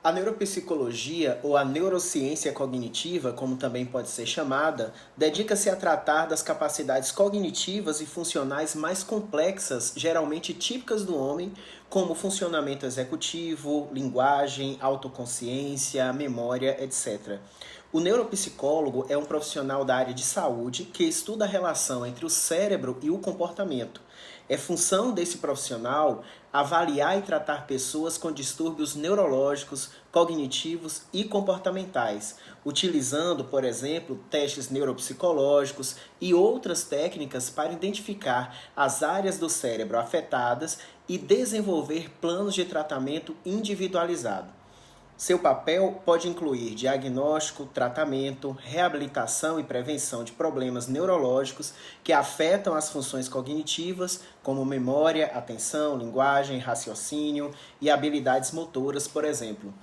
A neuropsicologia, ou a neurociência cognitiva, como também pode ser chamada, dedica-se a tratar das capacidades cognitivas e funcionais mais complexas, geralmente típicas do homem, como funcionamento executivo, linguagem, autoconsciência, memória, etc. O neuropsicólogo é um profissional da área de saúde que estuda a relação entre o cérebro e o comportamento. É função desse profissional avaliar e tratar pessoas com distúrbios neurológicos, cognitivos e comportamentais, utilizando, por exemplo, testes neuropsicológicos e outras técnicas para identificar as áreas do cérebro afetadas e desenvolver planos de tratamento individualizado. Seu papel pode incluir diagnóstico, tratamento, reabilitação e prevenção de problemas neurológicos que afetam as funções cognitivas, como memória, atenção, linguagem, raciocínio e habilidades motoras, por exemplo.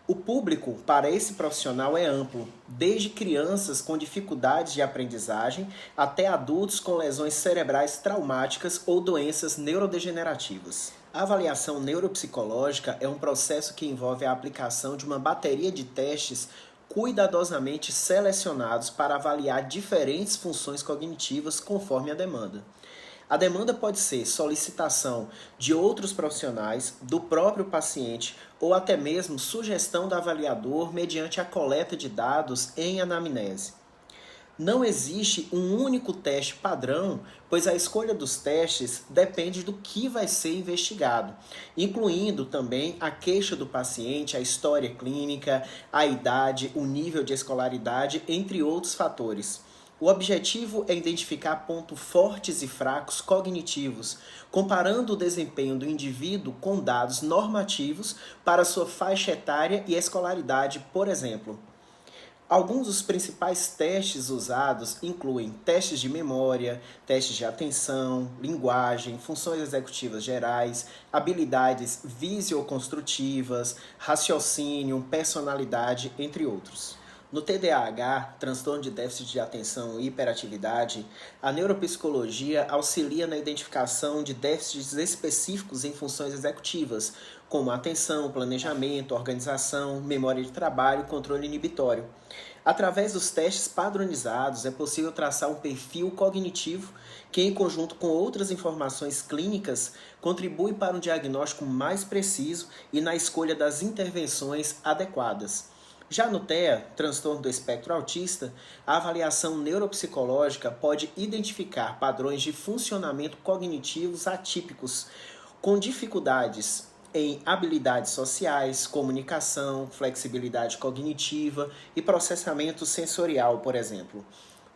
O público para esse profissional é amplo, desde crianças com dificuldades de aprendizagem até adultos com lesões cerebrais traumáticas ou doenças neurodegenerativas. A avaliação neuropsicológica é um processo que envolve a aplicação de uma bateria de testes cuidadosamente selecionados para avaliar diferentes funções cognitivas conforme a demanda. A demanda pode ser solicitação de outros profissionais, do próprio paciente ou até mesmo sugestão do avaliador mediante a coleta de dados em anamnese. Não existe um único teste padrão, pois a escolha dos testes depende do que vai ser investigado, incluindo também a queixa do paciente, a história clínica, a idade, o nível de escolaridade, entre outros fatores. O objetivo é identificar pontos fortes e fracos cognitivos, comparando o desempenho do indivíduo com dados normativos para sua faixa etária e escolaridade, por exemplo. Alguns dos principais testes usados incluem testes de memória, testes de atenção, linguagem, funções executivas gerais, habilidades visioconstrutivas, raciocínio, personalidade, entre outros. No TDAH, transtorno de déficit de atenção e hiperatividade, a neuropsicologia auxilia na identificação de déficits específicos em funções executivas, como atenção, planejamento, organização, memória de trabalho e controle inibitório. Através dos testes padronizados, é possível traçar um perfil cognitivo que, em conjunto com outras informações clínicas, contribui para um diagnóstico mais preciso e na escolha das intervenções adequadas. Já no TEA, transtorno do espectro autista, a avaliação neuropsicológica pode identificar padrões de funcionamento cognitivos atípicos, com dificuldades em habilidades sociais, comunicação, flexibilidade cognitiva e processamento sensorial, por exemplo.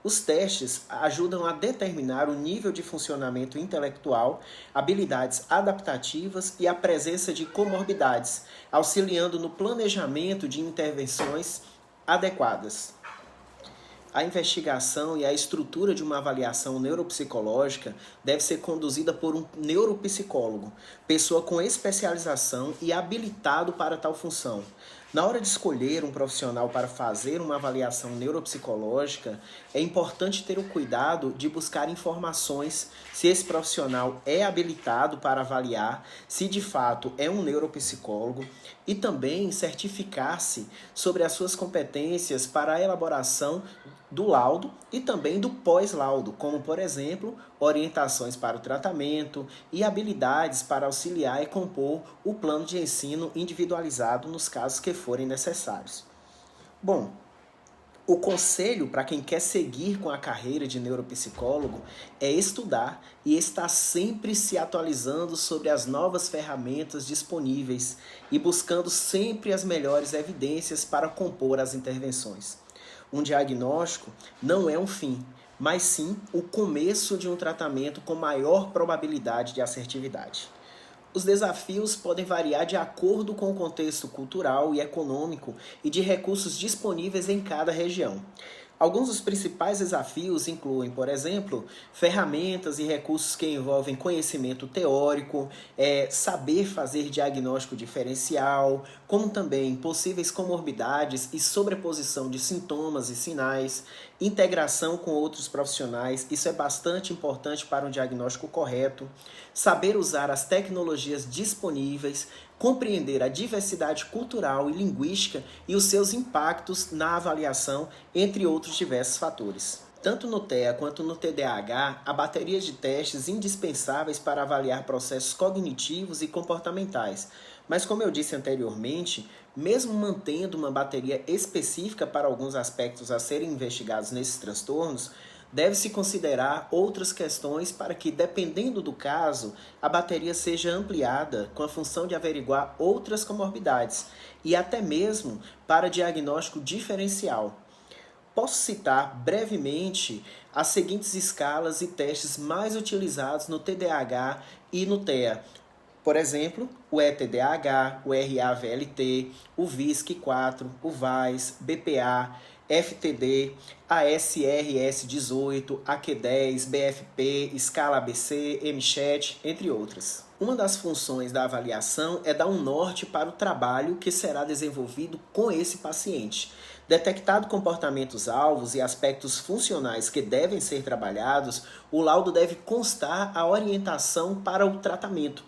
Os testes ajudam a determinar o nível de funcionamento intelectual, habilidades adaptativas e a presença de comorbidades, auxiliando no planejamento de intervenções adequadas. A investigação e a estrutura de uma avaliação neuropsicológica deve ser conduzida por um neuropsicólogo, pessoa com especialização e habilitado para tal função. Na hora de escolher um profissional para fazer uma avaliação neuropsicológica, é importante ter o cuidado de buscar informações se esse profissional é habilitado para avaliar, se de fato é um neuropsicólogo, e também certificar-se sobre as suas competências para a elaboração do laudo e também do pós-laudo, como, por exemplo, orientações para o tratamento e habilidades para auxiliar e compor o plano de ensino individualizado nos casos que forem necessários. Bom, o conselho para quem quer seguir com a carreira de neuropsicólogo é estudar e estar sempre se atualizando sobre as novas ferramentas disponíveis e buscando sempre as melhores evidências para compor as intervenções. Um diagnóstico não é um fim, mas sim o começo de um tratamento com maior probabilidade de assertividade. Os desafios podem variar de acordo com o contexto cultural e econômico e de recursos disponíveis em cada região. Alguns dos principais desafios incluem, por exemplo, ferramentas e recursos que envolvem conhecimento teórico, saber fazer diagnóstico diferencial, como também possíveis comorbidades e sobreposição de sintomas e sinais, integração com outros profissionais, isso é bastante importante para um diagnóstico correto, saber usar as tecnologias disponíveis, compreender a diversidade cultural e linguística e os seus impactos na avaliação, entre outros diversos fatores. Tanto no TEA quanto no TDAH, há baterias de testes indispensáveis para avaliar processos cognitivos e comportamentais. Mas, como eu disse anteriormente, mesmo mantendo uma bateria específica para alguns aspectos a serem investigados nesses transtornos, deve-se considerar outras questões para que, dependendo do caso, a bateria seja ampliada com a função de averiguar outras comorbidades e até mesmo para diagnóstico diferencial. Posso citar brevemente as seguintes escalas e testes mais utilizados no TDAH e no TEA. Por exemplo, o ETDAH, o RAVLT, o VISC-4, o VAIS, BPA, FTD, ASRS-18, AQ10, BFP, escala ABC, MCHAT, entre outras. Uma das funções da avaliação é dar um norte para o trabalho que será desenvolvido com esse paciente. Detectado comportamentos-alvos e aspectos funcionais que devem ser trabalhados, o laudo deve constar a orientação para o tratamento.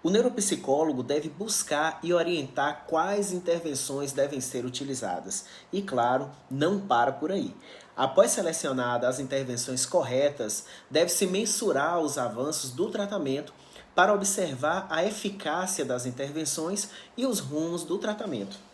O neuropsicólogo deve buscar e orientar quais intervenções devem ser utilizadas. E, claro, não para por aí. Após selecionadas as intervenções corretas, deve-se mensurar os avanços do tratamento para observar a eficácia das intervenções e os rumos do tratamento.